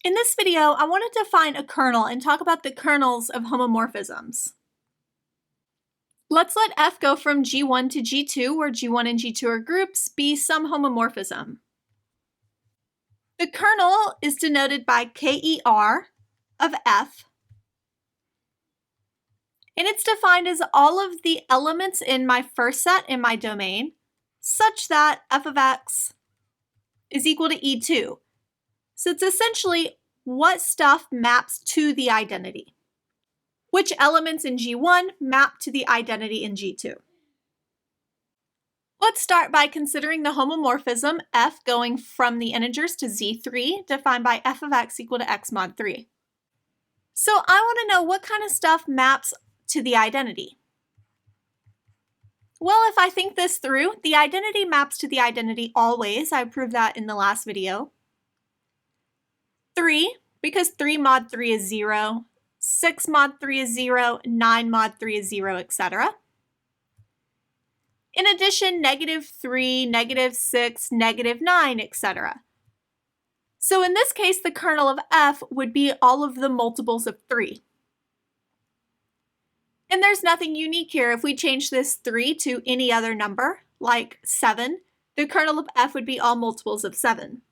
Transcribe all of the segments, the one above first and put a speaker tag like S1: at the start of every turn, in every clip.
S1: In this video, I want to define a kernel and talk about the kernels of homomorphisms. Let's let f go from G1 to G2, where G1 and G2 are groups, be some homomorphism. The kernel is denoted by KER of f, and it's defined as all of the elements in my first set in my domain, such that f of x is equal to E2. So it's essentially what stuff maps to the identity. Which elements in G1 map to the identity in G2. Let's start by considering the homomorphism f going from the integers to Z3, defined by f of x equal to x mod 3. So I want to know what kind of stuff maps to the identity. Well, if I think this through, the identity maps to the identity always. I proved that in the last video. 3, because 3 mod 3 is 0. 6 mod 3 is 0, 9 mod 3 is 0, etc. In addition, -3, -6, -9, etc. So in this case, the kernel of f would be all of the multiples of 3. And there's nothing unique here. If we change this 3 to any other number, like 7, the kernel of f would be all multiples of 7.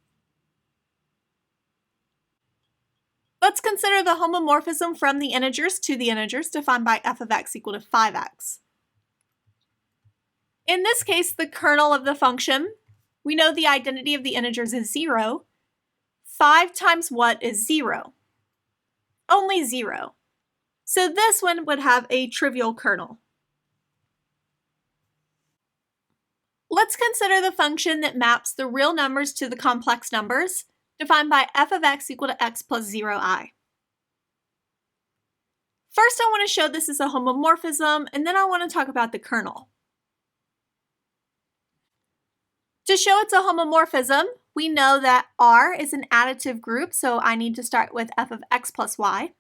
S1: Let's consider the homomorphism from the integers to the integers, defined by f of x equal to 5x. In this case, the kernel of the function, we know the identity of the integers is 0. 5 times what is 0? Only 0. So this one would have a trivial kernel. Let's consider the function that maps the real numbers to the complex numbers, defined by f of x equal to x plus 0i. First, I want to show this is a homomorphism, and then I want to talk about the kernel. To show it's a homomorphism, we know that R is an additive group, so I need to start with f of x plus y.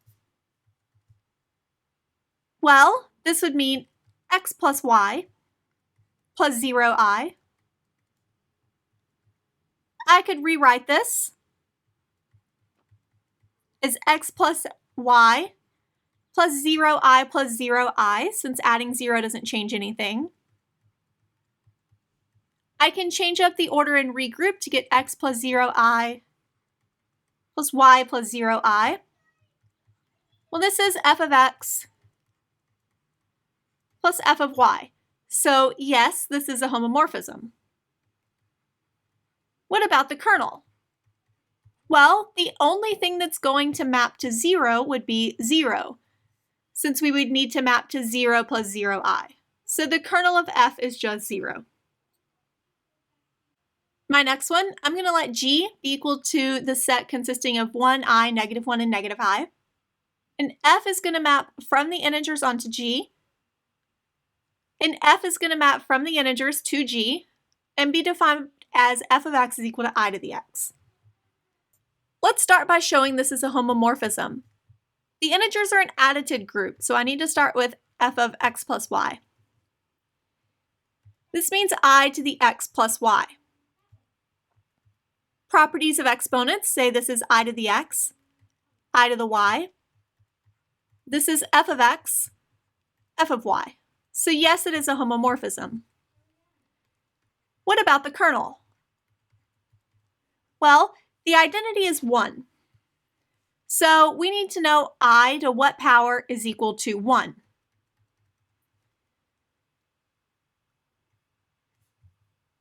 S1: Well, this would mean x plus y plus 0i. I could rewrite this is x plus y plus 0i plus 0i, since adding 0 doesn't change anything. I can change up the order and regroup to get x plus 0i plus y plus 0i. Well, this is f of x plus f of y. So yes, this is a homomorphism. What about the kernel? Well, the only thing that's going to map to 0 would be 0, since we would need to map to 0 plus 0i. So the kernel of f is just 0. My next one, I'm going to let G be equal to the set consisting of 1i, -1, and -i. And f is going to map from the integers onto G. And f is going to map from the integers to G and be defined as f of x is equal to I to the x. Let's start by showing this is a homomorphism. The integers are an additive group, so I need to start with f of x plus y. This means I to the x plus y. Properties of exponents say this is I to the x, I to the y. This is f of x, f of y. So yes, it is a homomorphism. What about the kernel? Well, the identity is 1. So we need to know I to what power is equal to 1.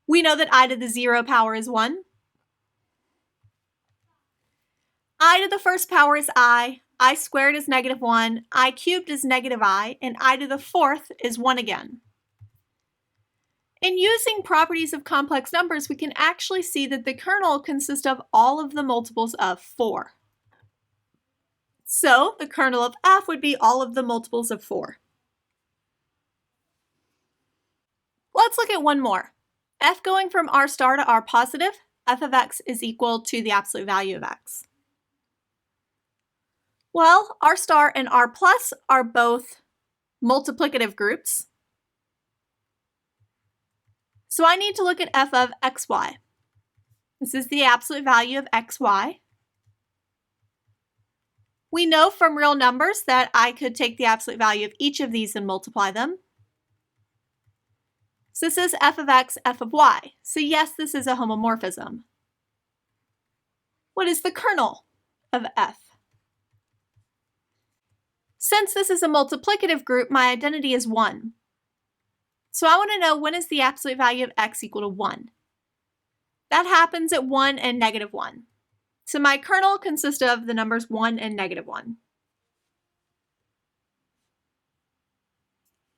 S1: We know that I to the 0 power is 1. I to the first power is I squared is -1, I cubed is -I, and I to the fourth is 1 again. In using properties of complex numbers, we can actually see that the kernel consists of all of the multiples of 4. So the kernel of f would be all of the multiples of 4. Let's look at one more. F going from r star to r positive, f of x is equal to the absolute value of x. Well, r star and r plus are both multiplicative groups. So I need to look at f of xy. This is the absolute value of xy. We know from real numbers that I could take the absolute value of each of these and multiply them. So this is f of x, f of y. So yes, this is a homomorphism. What is the kernel of f? Since this is a multiplicative group, my identity is 1. So I want to know, when is the absolute value of x equal to 1? That happens at 1 and negative 1. So my kernel consists of the numbers 1 and negative 1.